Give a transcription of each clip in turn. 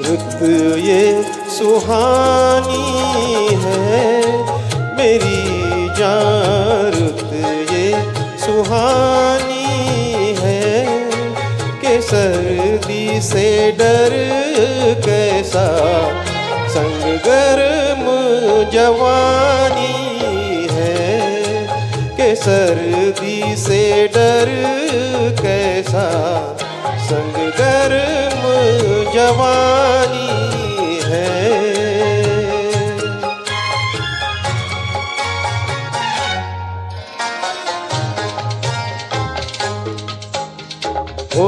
रुत ये सुहानी है मेरी जान, रुत ये सुहानी है कि सर्दी से डर कैसा संग गर्म जवानी है कि सर्दी से डर कैसा संग गर्म जवानी है। ओ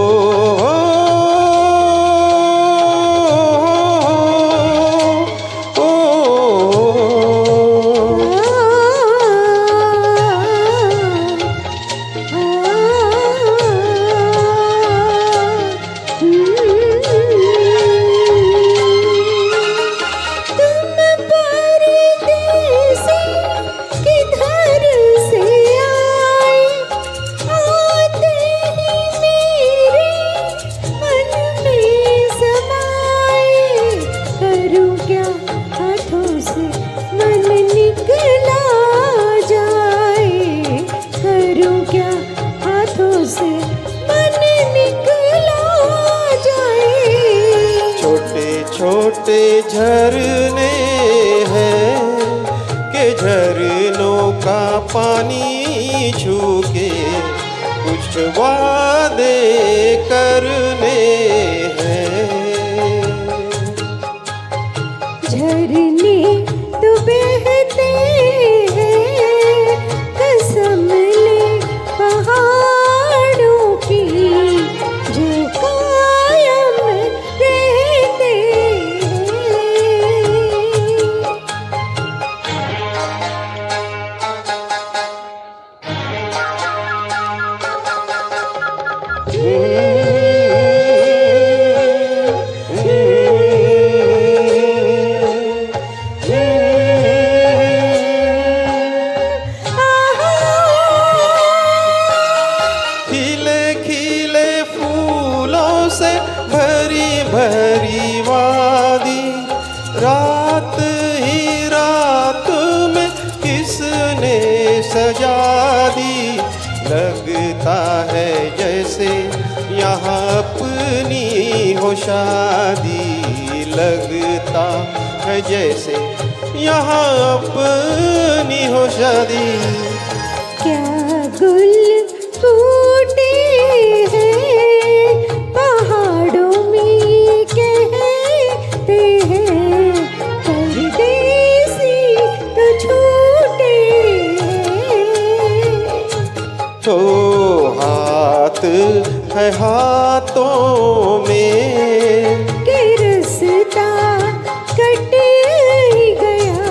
छोटे झरने हैं कि झरनों का पानी छू के कुछ वादे करने हैं। झरने तो बहते हैं कसम ले पहाड़ों की जो कायम रहते भरी वादी रात ही रात में किसने सजा दी, लगता है जैसे यहाँ अपनी हो शादी, लगता है जैसे यहाँ अपनी हो शादी। क्या गुल फूटे हैं पहाड़ों में कहते हैं, परदेसी तो छूटे तो हाथ है हाथों में कि रास्ता कट गया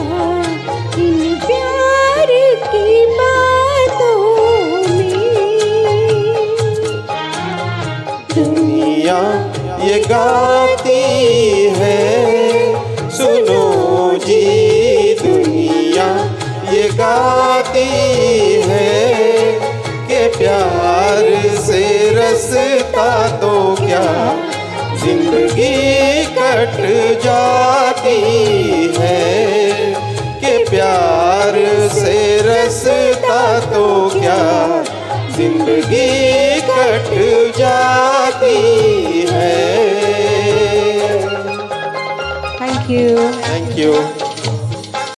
इन प्यार की बातों में। दुनिया ये गाती है सुनो जी, दुनिया ये गाती है कि प्यार से रसता तो क्या जिंदगी कट जाती है, कि प्यार से रसता तो क्या जिंदगी कट जाती है। Thank you. Thank you.